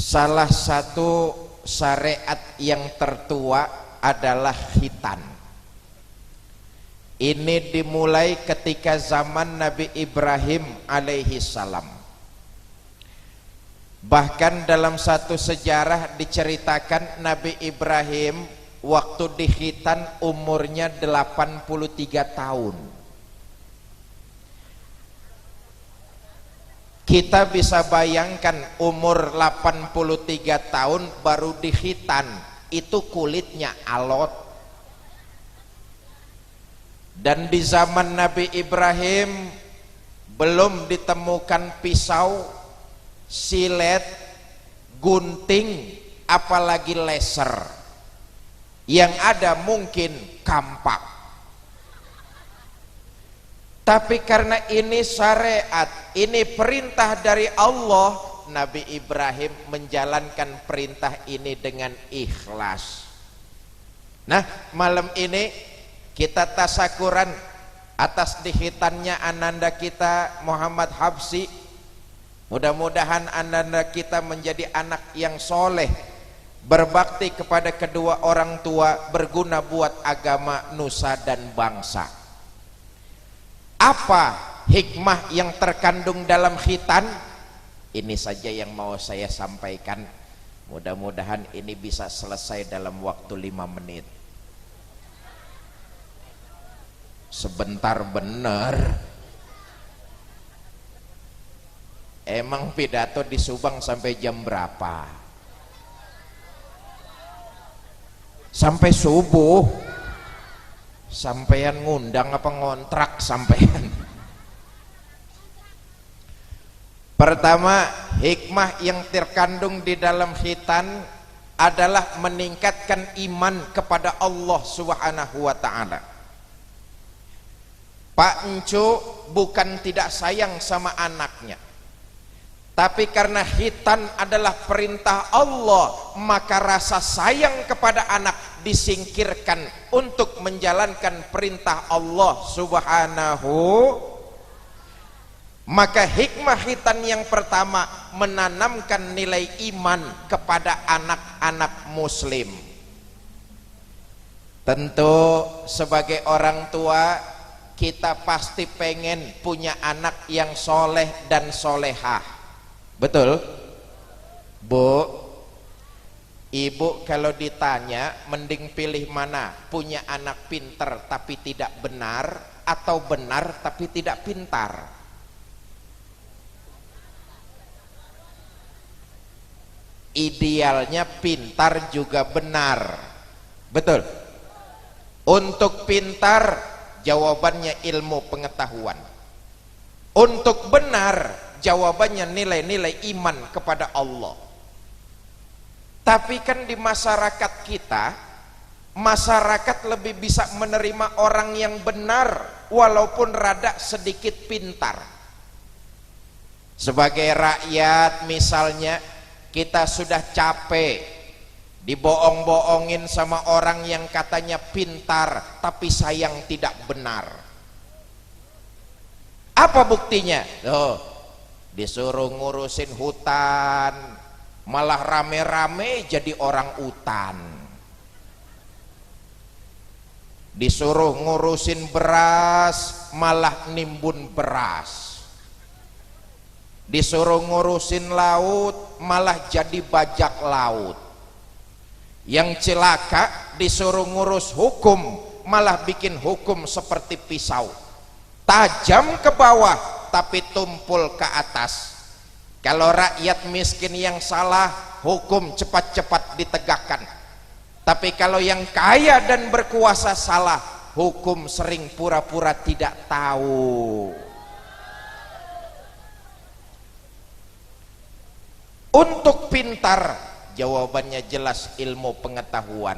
Salah satu syariat yang tertua adalah khitan. Ini dimulai ketika zaman Nabi Ibrahim alaihi salam. Bahkan dalam satu sejarah diceritakan Nabi Ibrahim waktu dikhitan umurnya 83 tahun. Kita bisa bayangkan umur 83 tahun baru dikhitan, itu kulitnya alot. Dan di zaman Nabi Ibrahim belum ditemukan pisau, silet, gunting, apalagi laser. Yang ada mungkin kampak. Tapi karena ini syariat, ini perintah dari Allah, Nabi Ibrahim menjalankan perintah ini dengan ikhlas. Nah, malam ini kita tasyakuran atas dikhitannya ananda kita Muhammad Habsyi. Mudah-mudahan ananda kita menjadi anak yang soleh, berbakti kepada kedua orang tua, berguna buat agama, nusa dan bangsa. Apa hikmah yang terkandung dalam khitan? Ini saja yang mau saya sampaikan. Mudah-mudahan ini bisa selesai dalam waktu 5 menit. Sebentar bener. Emang pidato di Subang sampai jam berapa? Sampai subuh. Sampean ngundang apa ngontrak sampean? Pertama, hikmah yang terkandung di dalam khitan adalah meningkatkan iman kepada Allah Subhanahu wa ta'ala. Pak Encu bukan tidak sayang sama anaknya, tapi karena khitan adalah perintah Allah, maka rasa sayang kepada anak disingkirkan untuk menjalankan perintah Allah Subhanahu. Maka hikmah khitan yang pertama, menanamkan nilai iman kepada anak-anak muslim. Tentu sebagai orang tua kita pasti pengen punya anak yang soleh dan solehah. Betul? Bu, ibu kalau ditanya mending pilih mana? Punya anak pintar tapi tidak benar, atau benar tapi tidak pintar? Idealnya pintar juga benar. Betul? Untuk pintar jawabannya ilmu pengetahuan. Untuk benar jawabannya nilai-nilai iman kepada Allah. Tapi kan di masyarakat kita, masyarakat lebih bisa menerima orang yang benar walaupun rada sedikit pintar. Sebagai rakyat misalnya, kita sudah capek dibohong-bohongin sama orang yang katanya pintar tapi sayang tidak benar. Apa buktinya? Loh, disuruh ngurusin hutan malah rame-rame jadi orang utan. Disuruh ngurusin beras malah nimbun beras. Disuruh ngurusin laut malah jadi bajak laut. Yang celaka disuruh ngurus hukum malah bikin hukum seperti pisau, tajam ke bawah tapi tumpul ke atas. Kalau rakyat miskin yang salah, hukum cepat-cepat ditegakkan. Tapi kalau yang kaya dan berkuasa salah, hukum sering pura-pura tidak tahu. Untuk pintar, jawabannya jelas ilmu pengetahuan.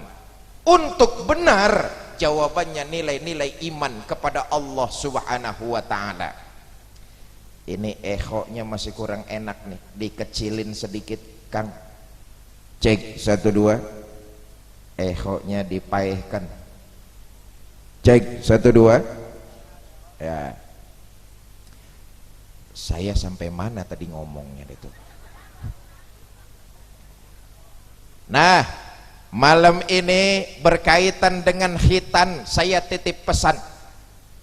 Untuk benar, jawabannya nilai-nilai iman kepada Allah Subhanahu wa ta'ala. Ini ehonya masih kurang enak nih, dikecilin sedikit Kang. Cek 1 2. Ehonya dipaihkan. Cek 1 2. Ya. Saya sampai mana tadi ngomongnya itu? Nah, malam ini berkaitan dengan khitan, saya titip pesan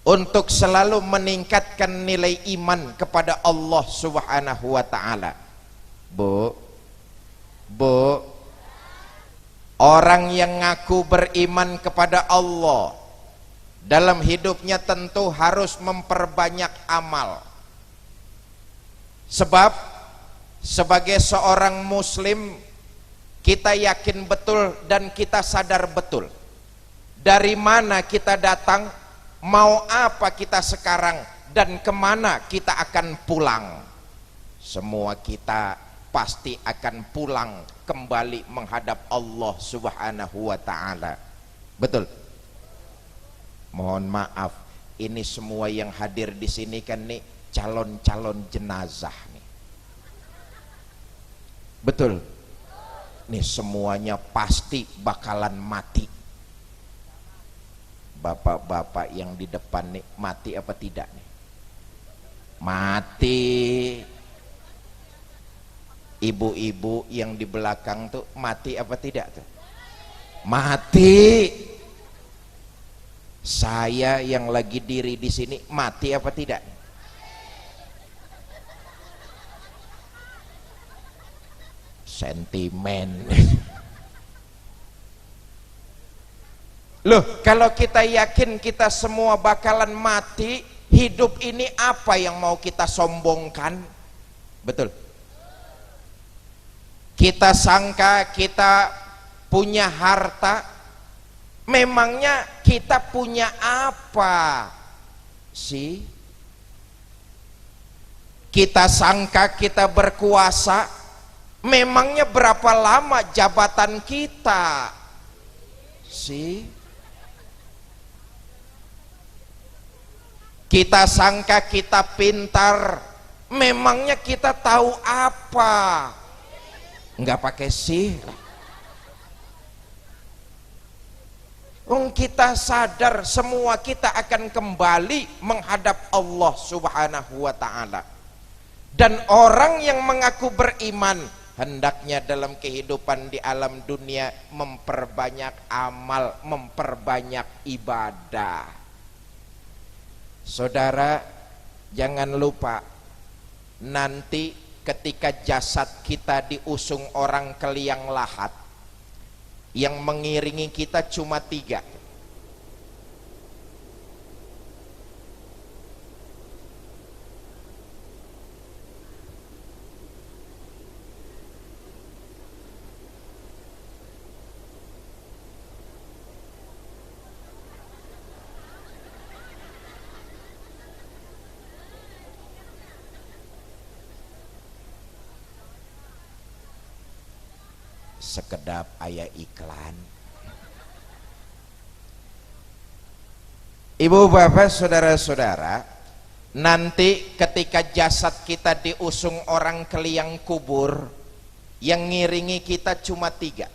untuk selalu meningkatkan nilai iman kepada Allah Subhanahu wa taala. Bu, orang yang ngaku beriman kepada Allah dalam hidupnya tentu harus memperbanyak amal. Sebab sebagai seorang muslim kita yakin betul dan kita sadar betul dari mana kita datang, mau apa kita sekarang, dan kemana kita akan pulang. Semua kita pasti akan pulang kembali menghadap Allah Subhanahu wa taala. Betul? Mohon maaf, ini semua yang hadir di sini kan nih calon-calon jenazah nih. Betul? Nih semuanya pasti bakalan mati. Bapak-bapak yang di depan nih mati apa tidak nih? Mati. Ibu-ibu yang di belakang tuh mati apa tidak tuh? Mati. Saya yang lagi diri di sini mati apa tidak? Sentimen. Loh, kalau kita yakin kita semua bakalan mati, hidup ini apa yang mau kita sombongkan? Betul. Kita sangka kita punya harta, memangnya kita punya apa sih? Kita sangka kita berkuasa, memangnya berapa lama jabatan kita sih? Kita sangka kita pintar, memangnya kita tahu apa? Enggak pakai sih. Kita sadar semua kita akan kembali menghadap Allah Subhanahu wa taala. Dan orang yang mengaku beriman hendaknya dalam kehidupan di alam dunia memperbanyak amal, memperbanyak ibadah. Saudara, jangan lupa nanti ketika jasad kita diusung orang ke liang lahat, yang mengiringi kita cuma 3. Sekedap aya iklan. Ibu bapak saudara-saudara, nanti ketika jasad kita diusung orang ke liang kubur, yang ngiringi kita cuma 3.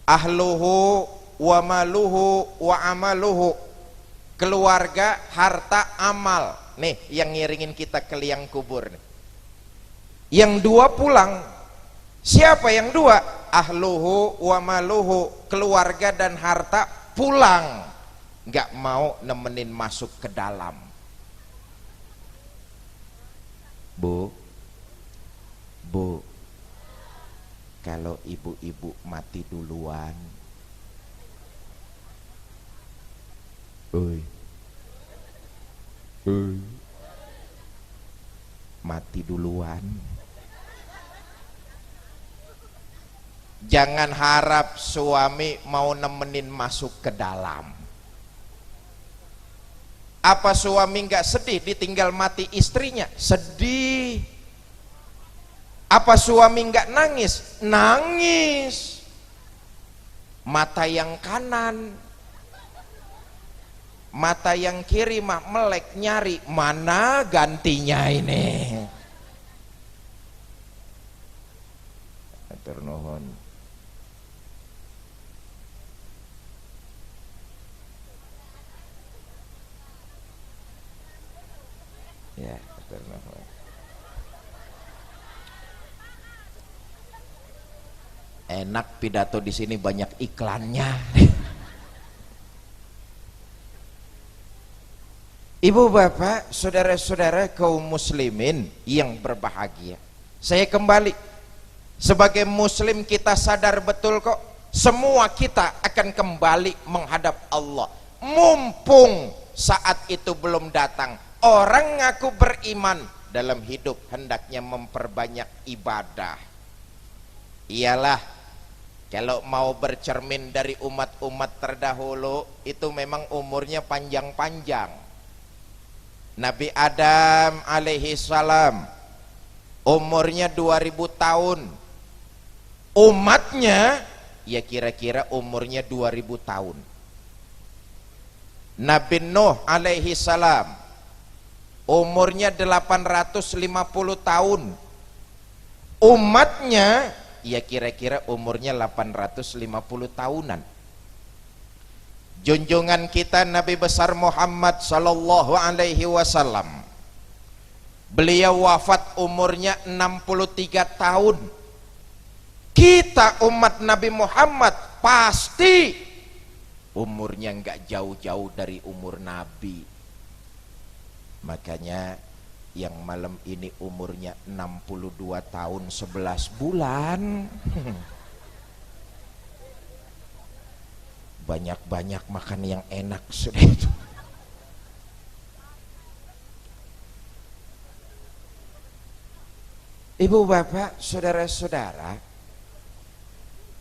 Ahluhu wa maluhu wa amaluhu. Keluarga, harta, amal. Nih yang ngiringin kita ke liang kubur nih. Yang 2 pulang. Siapa yang 2? Ahluhu wa maluhu, keluarga dan harta pulang, nggak mau nemenin masuk ke dalam. Bu, kalau ibu-ibu mati duluan, mati duluan. Jangan harap suami mau nemenin masuk ke dalam. Apa suami nggak sedih ditinggal mati istrinya? Sedih. Apa suami nggak nangis? Nangis. Mata yang kanan, mata yang kiri mah melek nyari mana gantinya ini. Atur nuhun. Ya, atur nuhun. Enak pidato di sini banyak iklannya. Ibu bapak, saudara-saudara kaum muslimin yang berbahagia, saya kembali sebagai muslim, kita sadar betul kok semua kita akan kembali menghadap Allah. Mumpung saat itu belum datang, orang ngaku beriman dalam hidup hendaknya memperbanyak ibadah. Iyalah, kalau mau bercermin dari umat-umat terdahulu, itu memang umurnya panjang-panjang. Nabi Adam alaihi salam umurnya 2000 tahun. Umatnya ya kira-kira umurnya 2000 tahun. Nabi Nuh alaihi salam umurnya 850 tahun. Umatnya ya kira-kira umurnya 850 tahunan. Junjungan kita Nabi besar Muhammad sallallahu alaihi wasallam, beliau wafat umurnya 63 tahun. Kita umat Nabi Muhammad pasti umurnya enggak jauh-jauh dari umur Nabi. Makanya yang malam ini umurnya 62 tahun 11 bulan. Banyak-banyak makan yang enak sudah itu. Ibu bapak, saudara-saudara,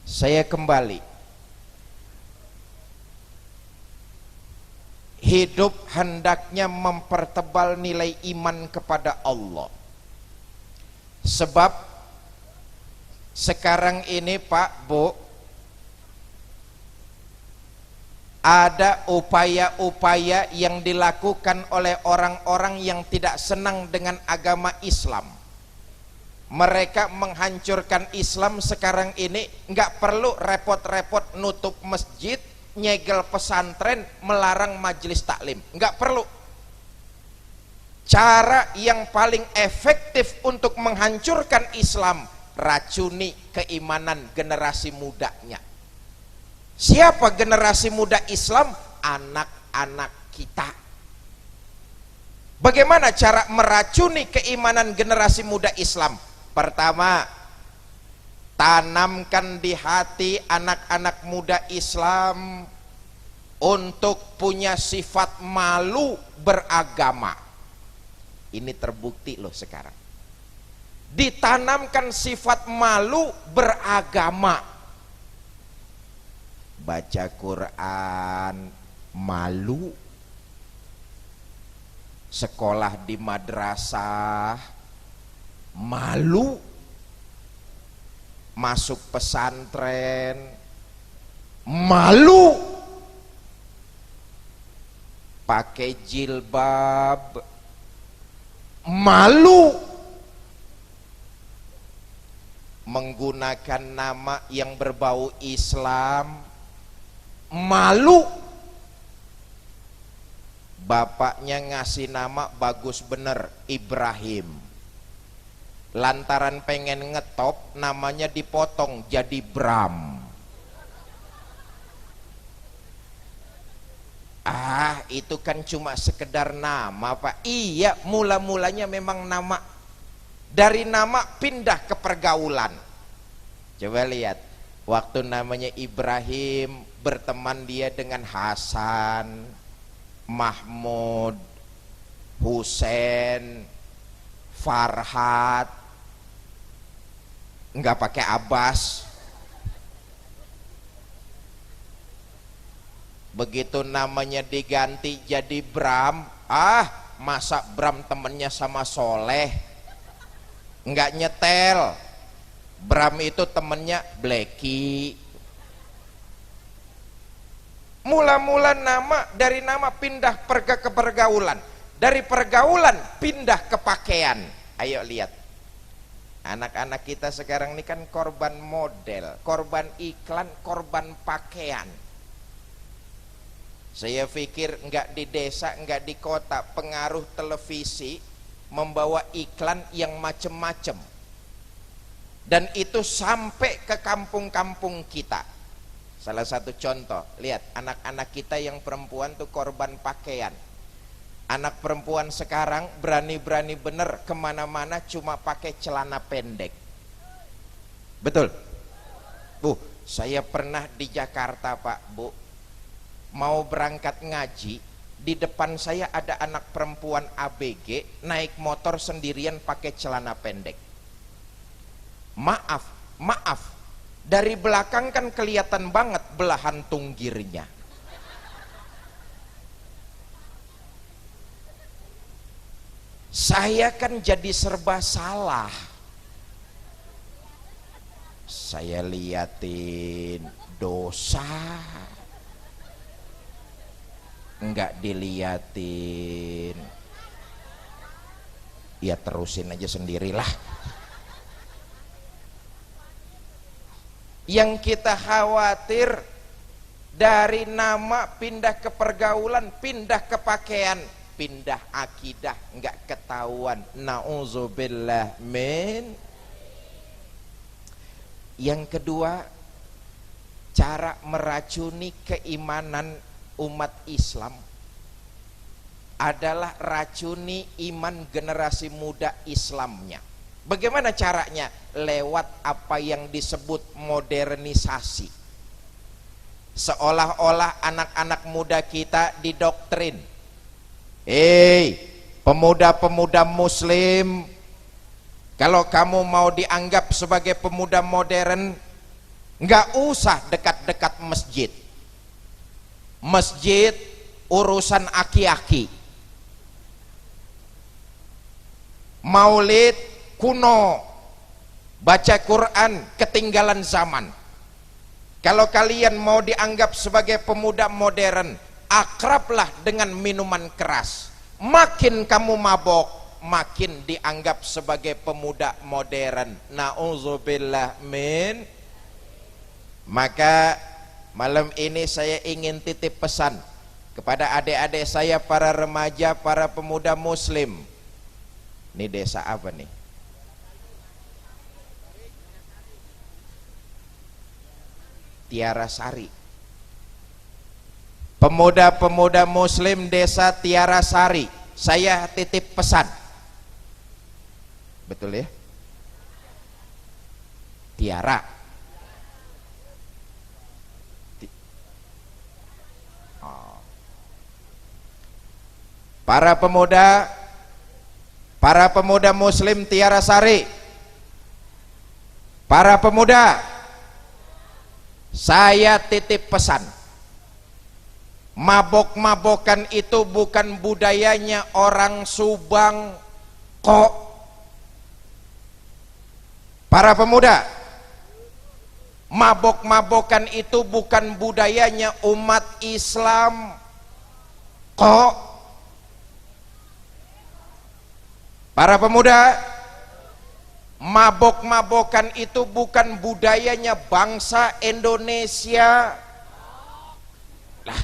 saya kembali. Hidup hendaknya mempertebal nilai iman kepada Allah. Sebab sekarang ini Pak, Bu, ada upaya-upaya yang dilakukan oleh orang-orang yang tidak senang dengan agama Islam. Mereka menghancurkan Islam sekarang ini, nggak perlu repot-repot nutup masjid, nyegel pesantren, melarang majelis taklim, nggak perlu. Cara yang paling efektif untuk menghancurkan Islam, racuni keimanan generasi mudanya. Siapa generasi muda Islam? Anak-anak kita. Bagaimana cara meracuni keimanan generasi muda Islam? Pertama, tanamkan di hati anak-anak muda Islam untuk punya sifat malu beragama. Ini terbukti loh sekarang. Ditanamkan sifat malu beragama. Baca Quran malu, sekolah di madrasah malu, masuk pesantren malu, pakai jilbab malu, menggunakan nama yang berbau Islam malu. Bapaknya ngasih nama bagus bener, Ibrahim. Lantaran pengen ngetop, namanya dipotong jadi Bram. Ah, itu kan cuma sekedar nama Pak. Iya, mula-mulanya memang nama. Dari nama pindah ke pergaulan. Coba lihat, waktu namanya Ibrahim, berteman dia dengan Hasan, Mahmud, Husain, Farhat, nggak pakai Abbas. Begitu namanya diganti jadi Bram, masa Bram temennya sama Soleh, nggak nyetel. Bram itu temennya Blacky. Mula-mula nama, dari nama pindah ke pergaulan, dari pergaulan pindah ke pakaian. Ayo lihat, anak-anak kita sekarang ini kan korban model, korban iklan, korban pakaian. Saya pikir enggak di desa, enggak di kota, pengaruh televisi membawa iklan yang macem-macem. Dan itu sampai ke kampung-kampung kita. Salah satu contoh, lihat anak-anak kita yang perempuan tuh korban pakaian. Anak perempuan sekarang berani-berani bener kemana-mana cuma pakai celana pendek. Betul? Bu, saya pernah di Jakarta Pak, Bu, mau berangkat ngaji, di depan saya ada anak perempuan ABG naik motor sendirian pakai celana pendek. Maaf, dari belakang kan kelihatan banget belahan tunggirnya. Saya kan jadi serba salah. Saya liatin dosa, enggak diliatin, ya terusin aja sendirilah. Yang kita khawatir dari nama pindah ke pergaulan, pindah ke pakaian, pindah akidah, enggak ketahuan. Nauzubillah min. Yang kedua, cara meracuni keimanan umat Islam adalah racuni iman generasi muda Islamnya. Bagaimana caranya? Lewat apa yang disebut modernisasi. Seolah-olah anak-anak muda kita didoktrin, pemuda-pemuda muslim, kalau kamu mau dianggap sebagai pemuda modern, nggak usah dekat-dekat masjid. Masjid urusan aki-aki. Maulid kuno, baca Quran ketinggalan zaman. Kalau kalian mau dianggap sebagai pemuda modern, akrablah dengan minuman keras. Makin kamu mabok, makin dianggap sebagai pemuda modern. Nauzubillah min. Maka malam ini saya ingin titip pesan kepada adik-adik saya, para remaja, para pemuda muslim. Ini desa apa nih? Tiara Sari. Pemuda-pemuda muslim desa Tiara Sari, saya titip pesan. Betul ya? Tiara. Para pemuda muslim Tiara Sari, para pemuda, saya titip pesan, mabok-mabokan itu bukan budayanya orang Subang kok. Para pemuda, mabok-mabokan itu bukan budayanya umat Islam kok. Para pemuda, mabok-mabokan itu bukan budayanya bangsa Indonesia. Lah,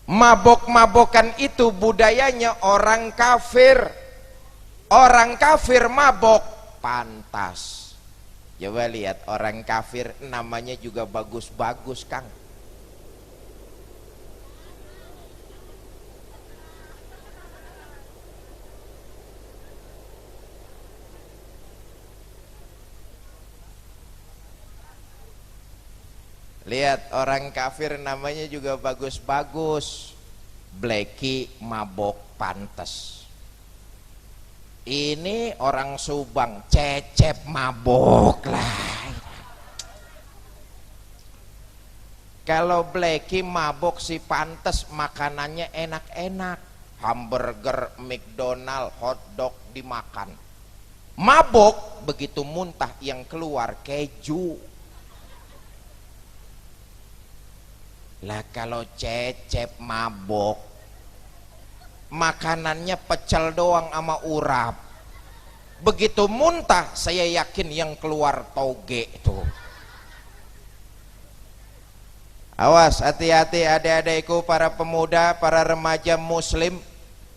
mabok-mabokan itu budayanya orang kafir. Orang kafir mabok pantas. Coba lihat orang kafir, namanya juga bagus-bagus, Kang. Lihat orang kafir namanya juga bagus-bagus. Bleki mabok pantes. Ini orang Subang Cecep mabok lah. Kalau Bleki mabok si pantes, makanannya enak-enak. Hamburger, McDonald, hotdog dimakan. Mabok begitu muntah yang keluar keju. Lah kalau Cecep mabok, makanannya pecel doang sama urap. Begitu muntah, saya yakin yang keluar toge itu. Awas, hati-hati adik-adikku, para pemuda, para remaja muslim.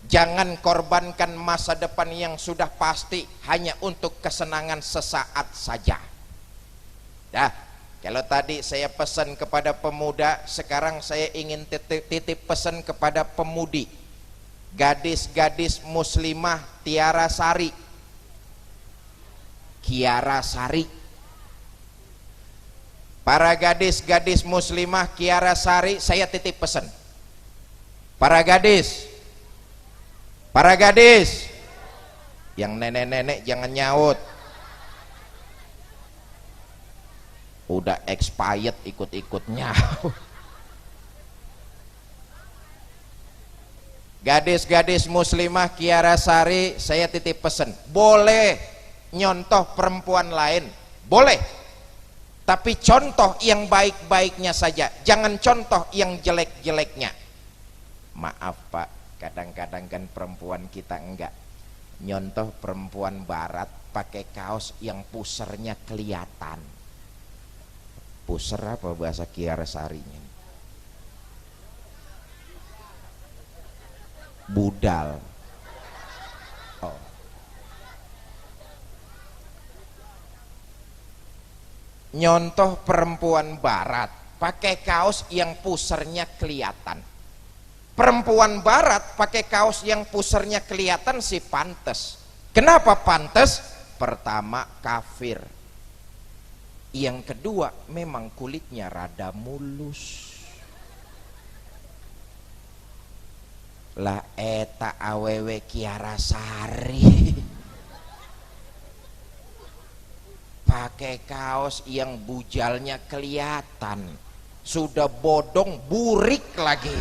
Jangan korbankan masa depan yang sudah pasti hanya untuk kesenangan sesaat saja. Dah, kalau tadi saya pesan kepada pemuda, sekarang saya ingin titip pesan kepada pemudi. Gadis-gadis muslimah Tiara Sari, Kiara Sari. Para gadis-gadis muslimah Kiara Sari, saya titip pesan. Para gadis yang nenek-nenek jangan nyaut, udah expired ikut-ikut nyaut. Gadis-gadis muslimah Kiara Sari, saya titip pesan, boleh nyontoh perempuan lain, boleh, tapi contoh yang baik-baiknya saja, jangan contoh yang jelek-jeleknya. Maaf Pak, kadang-kadang kan perempuan kita enggak nyontoh perempuan barat pakai kaos yang pusernya kelihatan. Puser apa bahasa Kiara Sarinya? Budal. Oh. Nyontoh perempuan barat pakai kaos yang pusernya kelihatan. Perempuan barat pakai kaos yang pusernya kelihatan sih pantes. Kenapa pantes? Pertama, kafir. Yang kedua, memang kulitnya rada mulus. Lah eta awewe Kiara Sari pakai kaos yang bujalnya kelihatan, sudah bodong burik lagi.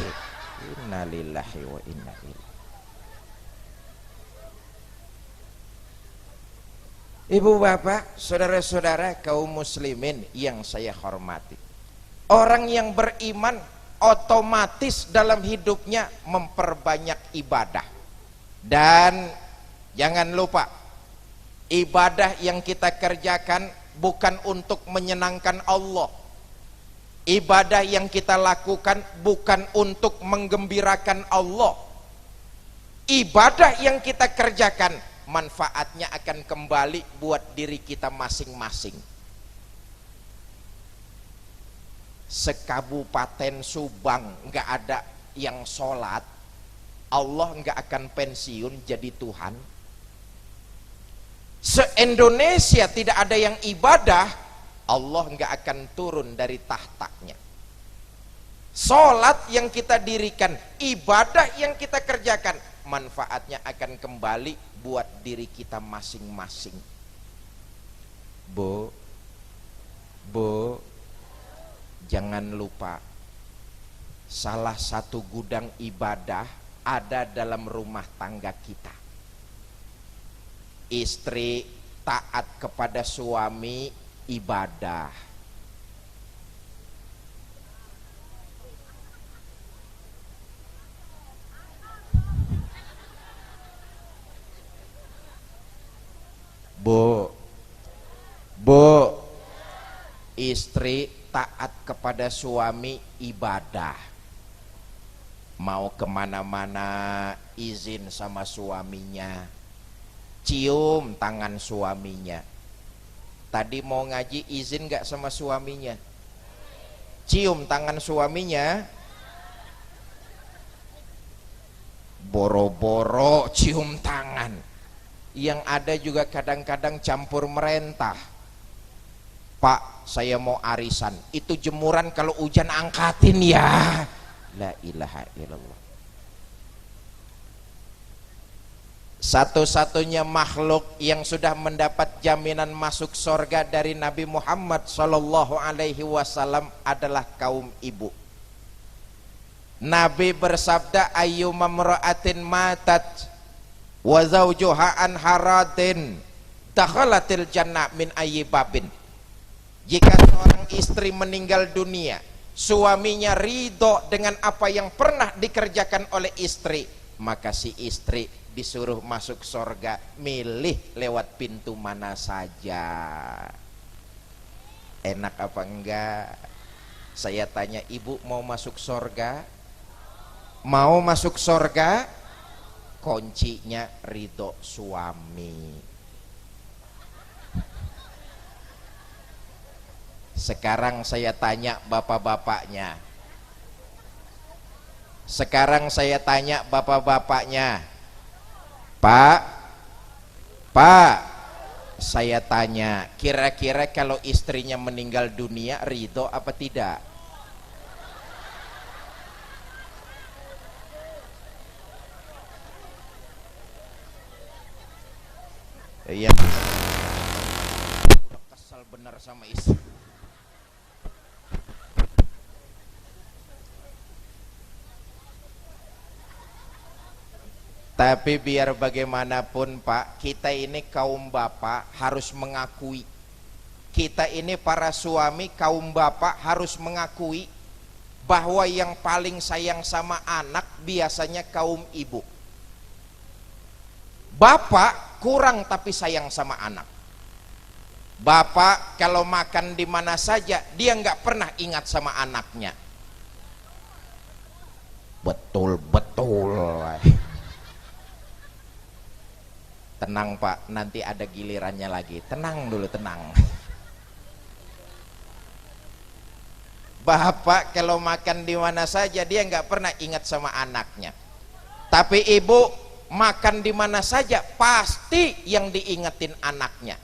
Innalillahi wa inna ilaihi. Ibu bapak, saudara-saudara kaum muslimin yang saya hormati, orang yang beriman otomatis dalam hidupnya memperbanyak ibadah. Dan jangan lupa, ibadah yang kita kerjakan bukan untuk menyenangkan Allah. Ibadah yang kita lakukan bukan untuk menggembirakan Allah. Ibadah yang kita kerjakan manfaatnya akan kembali buat diri kita masing-masing. Sekabupaten Subang nggak ada yang sholat, Allah nggak akan pensiun jadi Tuhan. Se-Indonesia tidak ada yang ibadah, Allah nggak akan turun dari tahtanya. Sholat yang kita dirikan, ibadah yang kita kerjakan, manfaatnya akan kembali buat diri kita masing-masing. Bu, jangan lupa, salah satu gudang ibadah ada dalam rumah tangga kita. Istri taat kepada suami, ibadah. Bu, istri taat kepada suami, ibadah. Mau kemana-mana izin sama suaminya, cium tangan suaminya. Tadi mau ngaji izin gak sama suaminya? Cium tangan suaminya. Boro-boro cium tangan. Yang ada juga kadang-kadang campur merentah. Pak, saya mau arisan. Itu jemuran kalau hujan angkatin ya. La ilaha illallah. Satu-satunya makhluk yang sudah mendapat jaminan masuk surga dari Nabi Muhammad sallallahu alaihi wasallam adalah kaum ibu. Nabi bersabda, ayyuma mra'atin matat wa zawjuha an haratin dakhalatil jannah min ayyi babin. Jika seorang istri meninggal dunia, suaminya ridho dengan apa yang pernah dikerjakan oleh istri, maka si istri disuruh masuk surga, milih lewat pintu mana saja. Enak apa enggak? Saya tanya, ibu mau masuk surga? Mau masuk surga? kuncinya ridho suami. Sekarang saya tanya bapak-bapaknya. Sekarang saya tanya bapak-bapaknya. Pak, saya tanya, kira-kira kalau istrinya meninggal dunia ridho apa tidak? Iya. Kesal benar sama istri. Tapi biar bagaimanapun Pak, kita ini kaum bapak harus mengakui. Kita ini para suami kaum bapak harus mengakui bahwa yang paling sayang sama anak biasanya kaum ibu. Bapak kurang tapi sayang sama anak. Bapak kalau makan di mana saja dia nggak pernah ingat sama anaknya. Betul. Tenang Pak, nanti ada gilirannya lagi. Tenang dulu, tenang. Bapak kalau makan di mana saja dia nggak pernah ingat sama anaknya. Tapi ibu makan di mana saja pasti yang diingetin anaknya.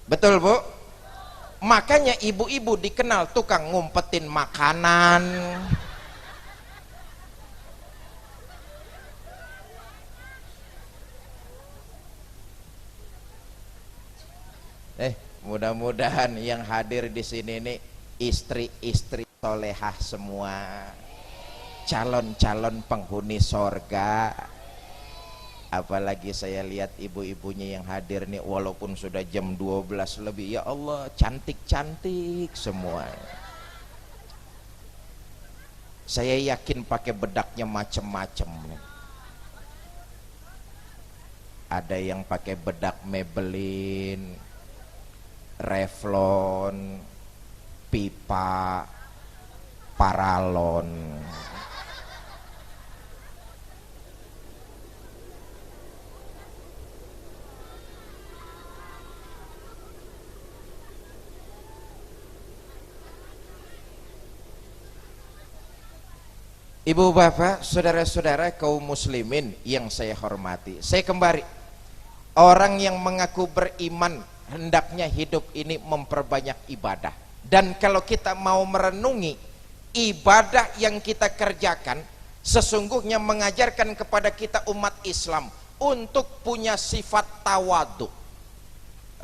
Betul Bu? Makanya ibu-ibu dikenal tukang ngumpetin makanan. Mudah-mudahan yang hadir di sini nih istri-istri solehah semua, calon-calon penghuni sorga. Apalagi saya lihat ibu-ibunya yang hadir nih, walaupun sudah jam 12 lebih, ya Allah cantik-cantik semua. Saya yakin pakai bedaknya macem-macem. Ada yang pakai bedak Maybelline, Revlon, pipa, paralon. Ibu bapak, saudara-saudara kaum muslimin yang saya hormati, saya kembali, orang yang mengaku beriman hendaknya hidup ini memperbanyak ibadah. Dan kalau kita mau merenungi ibadah yang kita kerjakan, sesungguhnya mengajarkan kepada kita umat Islam untuk punya sifat tawadu,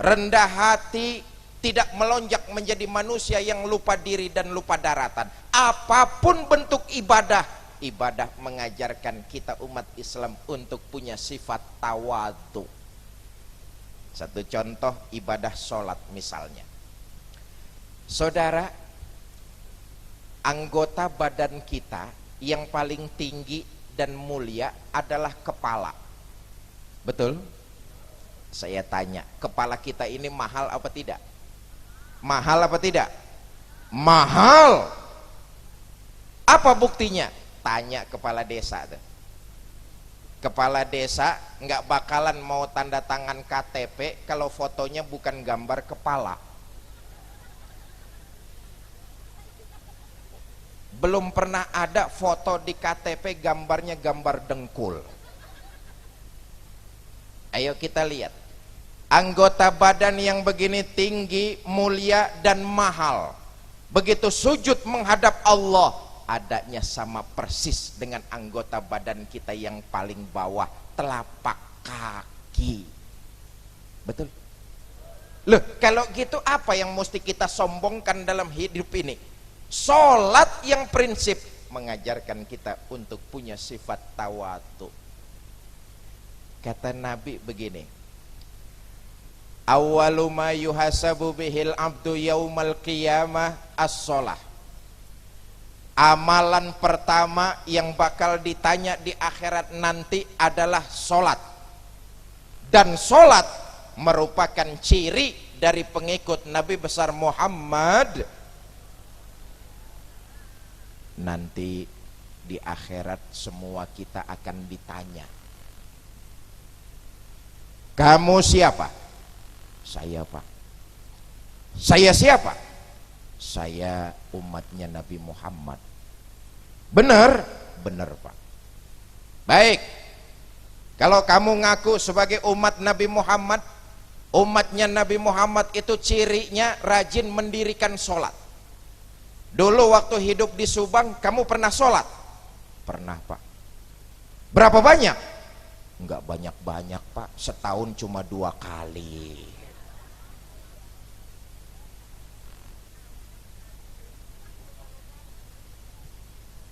rendah hati, tidak melonjak menjadi manusia yang lupa diri dan lupa daratan. Apapun bentuk ibadah, ibadah mengajarkan kita umat Islam untuk punya sifat tawadu. Satu contoh ibadah sholat misalnya. Saudara, anggota badan kita yang paling tinggi dan mulia adalah kepala. Betul? Saya tanya, kepala kita ini mahal apa tidak? Mahal apa tidak? Mahal. Apa buktinya? Tanya kepala desa tuh. Kepala desa nggak bakalan mau tanda tangan KTP kalau fotonya bukan gambar kepala. Belum pernah ada foto di KTP gambarnya gambar dengkul. Ayo kita lihat anggota badan yang begini tinggi, mulia dan mahal, begitu sujud menghadap Allah, adanya sama persis dengan anggota badan kita yang paling bawah, telapak kaki. Betul? Loh, kalau gitu apa yang mesti kita sombongkan dalam hidup ini? Sholat yang prinsip mengajarkan kita untuk punya sifat tawadu. Kata Nabi begini, awwalu ma yuhasabu bihil abdu yaumal qiyamah as-sholah. Amalan pertama yang bakal ditanya di akhirat nanti adalah sholat. Dan sholat merupakan ciri dari pengikut Nabi besar Muhammad. Nanti di akhirat semua kita akan ditanya, Kamu siapa? Saya, Pak. Saya siapa? Saya umatnya Nabi Muhammad. Benar? Benar, Pak. Baik. Kalau kamu ngaku sebagai umat Nabi Muhammad, umatnya Nabi Muhammad itu cirinya rajin mendirikan sholat. Dulu waktu hidup di Subang, kamu pernah sholat? Pernah, Pak. Berapa banyak? Enggak banyak-banyak, Pak. Setahun cuma 2 kali.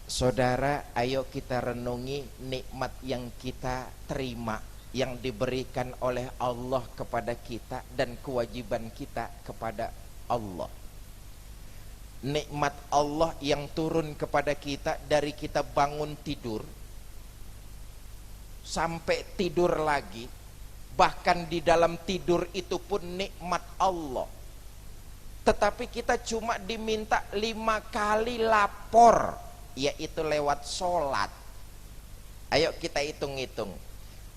Saudara, ayo kita renungi nikmat yang kita terima, yang diberikan oleh Allah kepada kita, dan kewajiban kita kepada Allah. Nikmat Allah yang turun kepada kita dari kita bangun tidur sampai tidur lagi, bahkan di dalam tidur itu pun nikmat Allah. Tetapi kita cuma diminta 5 kali lapor, yaitu lewat sholat. Ayo kita hitung-hitung.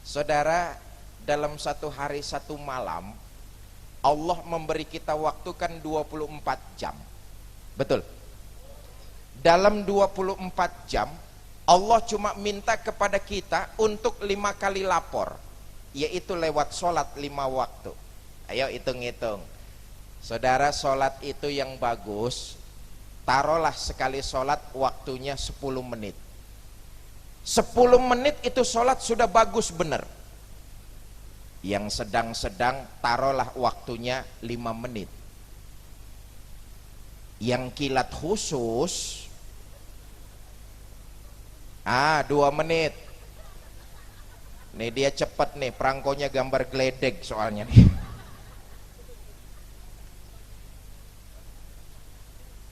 Saudara, dalam 1 hari 1 malam Allah memberi kita waktu kan 24 jam. Betul? Dalam 24 jam Allah cuma minta kepada kita untuk 5 kali lapor, yaitu lewat sholat 5 waktu. Ayo hitung-hitung. Saudara, sholat itu yang bagus, taruhlah sekali sholat waktunya 10 menit. 10 menit itu sholat sudah bagus benar. Yang sedang-sedang taruhlah waktunya 5 menit. Yang kilat khusus 2 menit. Nih dia cepat nih, perangkonya gambar geledek soalnya nih.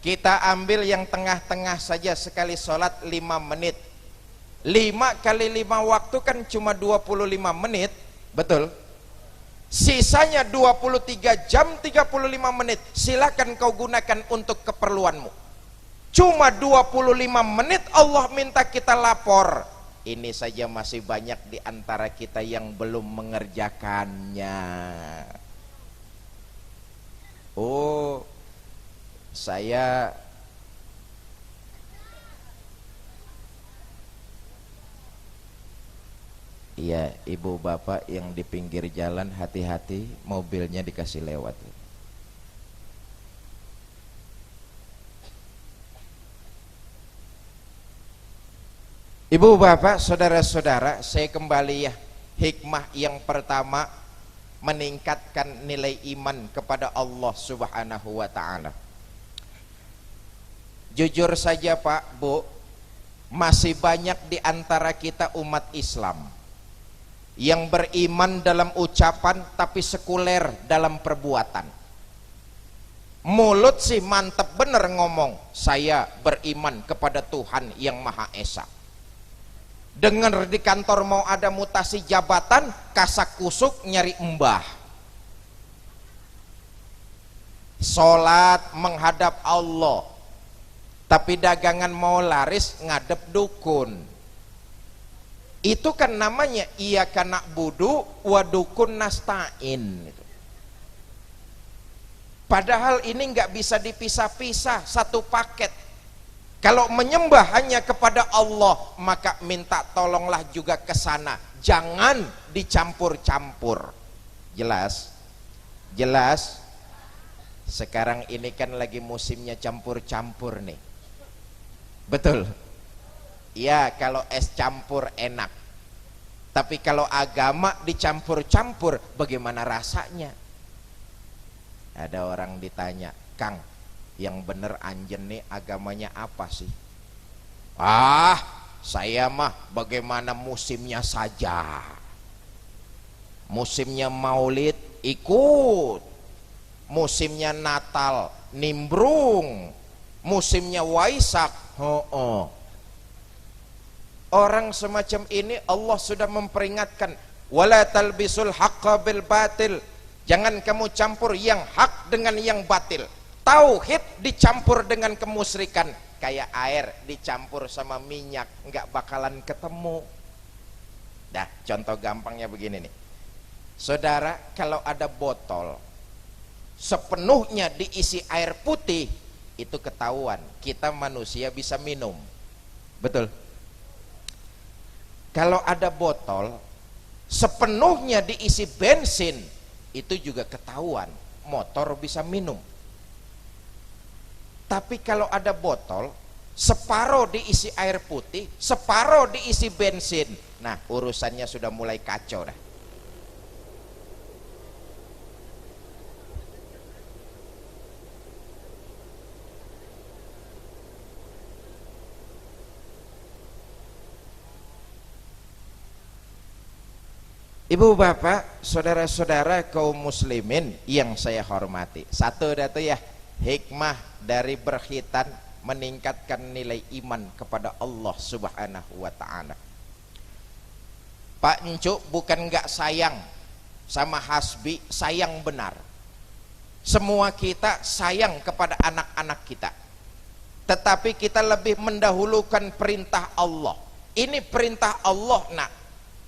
Kita ambil yang tengah-tengah saja, sekali sholat 5 menit. 5 kali 5 waktu kan cuma 25 menit. Betul? Sisanya 23 jam 35 menit silakan kau gunakan untuk keperluanmu. Cuma 25 menit Allah minta kita lapor. Ini saja masih banyak di antara kita yang belum mengerjakannya. Oh, saya iya, ibu bapak yang di pinggir jalan, hati-hati, mobilnya dikasih lewat. Ibu bapak, saudara-saudara, saya kembali ya. Hikmah yang pertama, meningkatkan nilai iman kepada Allah Subhanahu wa ta'ala. Jujur saja Pak, Bu, masih banyak di antara kita umat Islam yang beriman dalam ucapan tapi sekuler dalam perbuatan. Mulut sih mantep bener ngomong, saya beriman kepada Tuhan yang Maha Esa. Dengar di kantor mau ada mutasi jabatan, kasak kusuk nyari embah. Sholat menghadap Allah, tapi dagangan mau laris ngadep dukun. Itu kan namanya iyyaka na'budu wa dukun nasta'in. Padahal ini nggak bisa dipisah-pisah, satu paket. Kalau menyembah hanya kepada Allah, maka minta tolonglah juga ke sana, jangan dicampur-campur. Jelas? Jelas? Sekarang ini kan lagi musimnya campur-campur nih. Betul? Ya, kalau es campur enak. Tapi kalau agama dicampur-campur, bagaimana rasanya? Ada orang ditanya, Kang, yang bener anjen nih agamanya apa sih? Saya mah bagaimana musimnya saja. Musimnya Maulid ikut, musimnya Natal nimbrung, musimnya Waisak Orang semacam ini Allah sudah memperingatkan, wala talbisul haqqa bil batil. Jangan kamu campur yang hak dengan yang batil. Tauhid dicampur dengan kemusyrikan, kayak air dicampur sama minyak, nggak bakalan ketemu. Dah, contoh gampangnya begini nih. Saudara, kalau ada botol sepenuhnya diisi air putih, itu ketahuan kita manusia bisa minum. Betul. Kalau ada botol sepenuhnya diisi bensin, itu juga ketahuan motor bisa minum. Tapi kalau ada botol separuh diisi air putih, separuh diisi bensin, nah urusannya sudah mulai kacau dah. Ibu bapak, saudara-saudara kaum muslimin yang saya hormati, satu datu ya, hikmah dari berkhitan meningkatkan nilai iman kepada Allah subhanahu wa ta'ala. Pak Encuk bukan gak sayang sama Hasbi, sayang benar. Semua kita sayang kepada anak-anak kita, tetapi kita lebih mendahulukan perintah Allah. Ini perintah Allah, nak.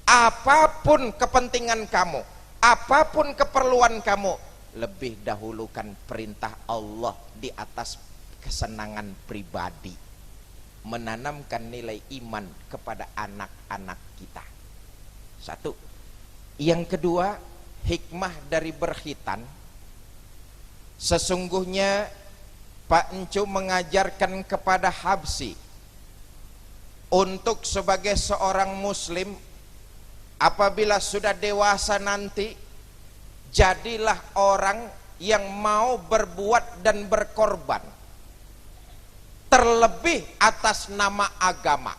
Apapun kepentingan kamu, apapun keperluan kamu, lebih dahulukan perintah Allah di atas kesenangan pribadi. Menanamkan nilai iman kepada anak-anak kita. Satu. Yang kedua, hikmah dari berkhitan. Sesungguhnya Pak Encu mengajarkan kepada Habsi untuk sebagai seorang muslim, apabila sudah dewasa nanti, jadilah orang yang mau berbuat dan berkorban, terlebih atas nama agama.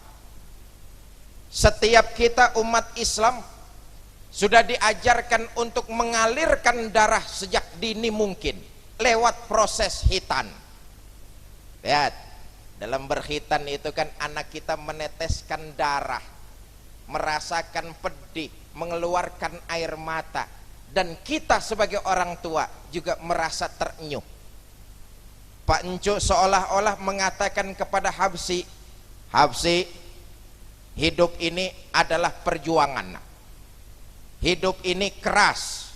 Setiap kita umat Islam sudah diajarkan untuk mengalirkan darah sejak dini mungkin lewat proses khitan. Lihat, dalam berkhitan itu kan anak kita meneteskan darah, merasakan pedih, mengeluarkan air mata, dan kita sebagai orang tua juga merasa terenyuh. Pak Encu seolah-olah mengatakan kepada Habsi, Habsi, hidup ini adalah perjuangan, hidup ini keras,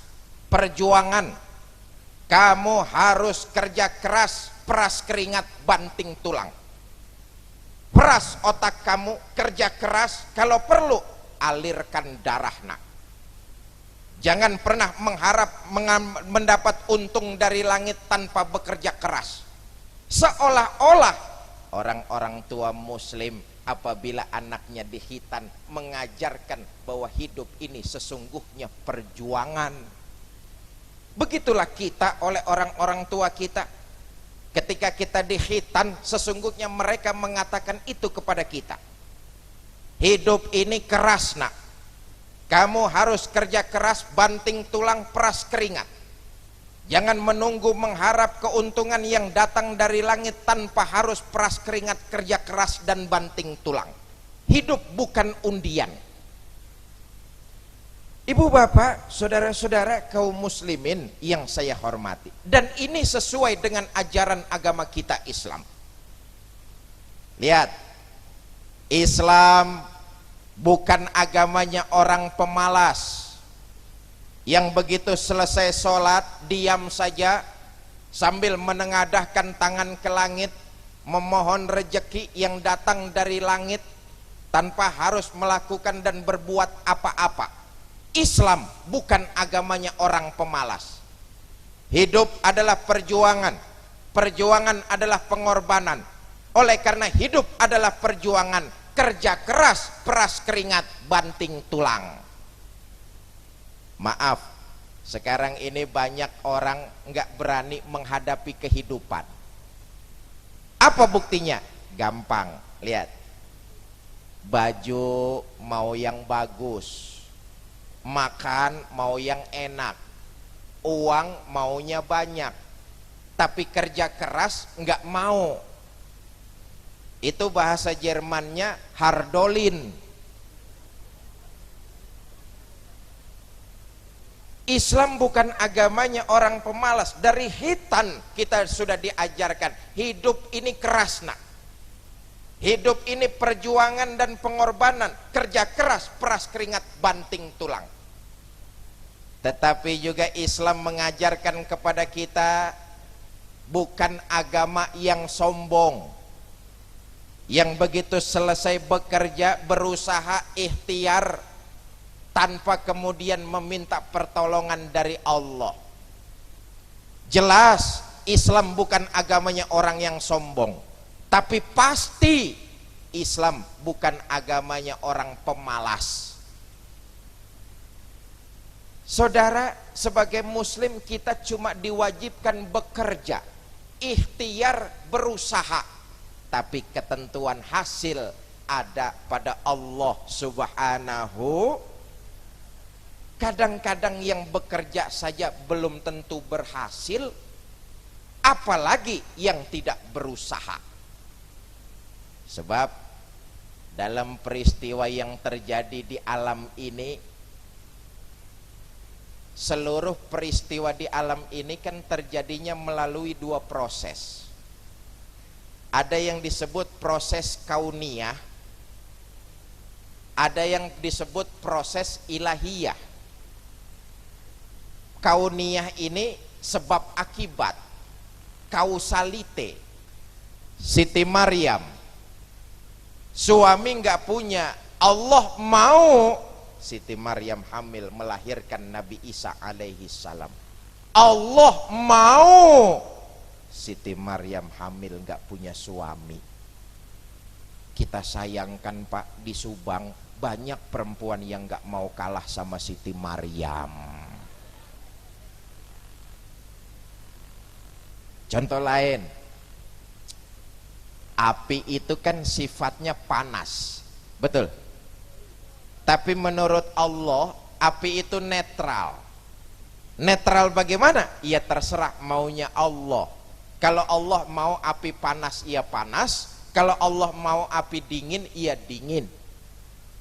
perjuangan, kamu harus kerja keras, peras keringat, banting tulang. Peras otak kamu, kerja keras, kalau perlu alirkan darah, nak. Jangan pernah mengharap mendapat untung dari langit tanpa bekerja keras. Seolah-olah orang-orang tua muslim apabila anaknya dikhitan mengajarkan bahwa hidup ini sesungguhnya perjuangan. Begitulah kita oleh orang-orang tua kita. Ketika kita dikhitan, sesungguhnya mereka mengatakan itu kepada kita. Hidup ini keras, nak. Kamu harus kerja keras, banting tulang, peras keringat. Jangan menunggu mengharap keuntungan yang datang dari langit tanpa harus peras keringat, kerja keras, dan banting tulang. Hidup bukan undian. Ibu bapak, saudara-saudara kaum muslimin yang saya hormati, dan ini sesuai dengan ajaran agama kita Islam. Lihat, Islam bukan agamanya orang pemalas yang begitu selesai sholat diam saja sambil menengadahkan tangan ke langit memohon rejeki yang datang dari langit tanpa harus melakukan dan berbuat apa-apa. Islam bukan agamanya orang pemalas. Hidup adalah perjuangan, perjuangan adalah pengorbanan. Oleh karena hidup adalah perjuangan, kerja keras, peras keringat, banting tulang. Maaf, sekarang ini banyak orang nggak berani menghadapi kehidupan. Apa buktinya? Gampang, lihat. Baju mau yang bagus, makan mau yang enak, uang maunya banyak, tapi kerja keras nggak mau. Itu bahasa Jermannya Hardolin. Islam bukan agamanya orang pemalas. Dari khitan kita sudah diajarkan hidup ini keras, nak. Hidup ini perjuangan dan pengorbanan, kerja keras, peras keringat, banting tulang. Tetapi juga Islam mengajarkan kepada kita bukan agama yang sombong, yang begitu selesai bekerja berusaha ikhtiar tanpa kemudian meminta pertolongan dari Allah. Jelas Islam bukan agamanya orang yang sombong, tapi pasti Islam bukan agamanya orang pemalas. Saudara, sebagai muslim kita cuma diwajibkan bekerja, ikhtiar, berusaha, tapi ketentuan hasil ada pada Allah Subhanahu. Kadang-kadang yang bekerja saja belum tentu berhasil, apalagi yang tidak berusaha. Sebab dalam peristiwa yang terjadi di alam ini, seluruh peristiwa di alam ini kan terjadinya melalui dua proses. Ada yang disebut proses kauniyah, ada yang disebut proses ilahiyah. Kauniyah ini sebab akibat, kausalite. Siti Maryam, suami nggak punya, Allah mau Siti Maryam hamil melahirkan Nabi Isa alaihi salam. Allah mau Siti Maryam hamil nggak punya suami. Kita sayangkan Pak, di Subang banyak perempuan yang nggak mau kalah sama Siti Maryam. Contoh lain, api itu kan sifatnya panas, betul? Tapi menurut Allah, api itu netral. Netral bagaimana? Ya terserah maunya Allah. Kalau Allah mau api panas, ya panas. Kalau Allah mau api dingin, ya dingin.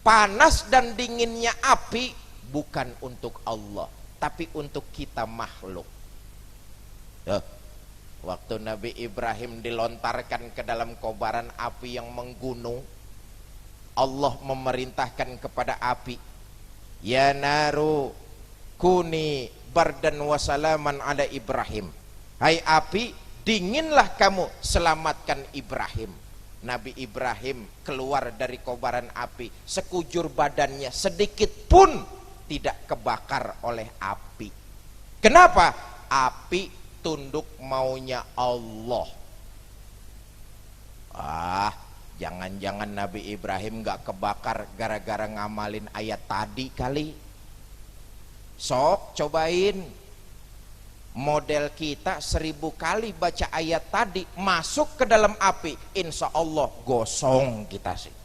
Panas dan dinginnya api bukan untuk Allah, tapi untuk kita makhluk. Waktu Nabi Ibrahim dilontarkan ke dalam kobaran api yang menggunung, Allah memerintahkan kepada api, ya naru kuni bardan wasalaman ala Ibrahim. Hai api, dinginlah kamu, selamatkan Ibrahim. Nabi Ibrahim keluar dari kobaran api, sekujur badannya sedikit pun tidak kebakar oleh api. Kenapa? Api tunduk maunya Allah. Jangan-jangan Nabi Ibrahim gak kebakar gara-gara ngamalin ayat tadi kali. Sok cobain, model kita 1000 kali baca ayat tadi, masuk ke dalam api, insya Allah gosong kita sih.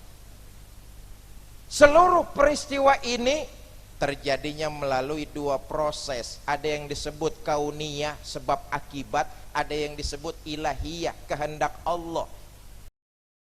Seluruh peristiwa ini terjadinya melalui dua proses. Ada yang disebut kauniyah, sebab akibat. Ada yang disebut ilahiyah, kehendak Allah.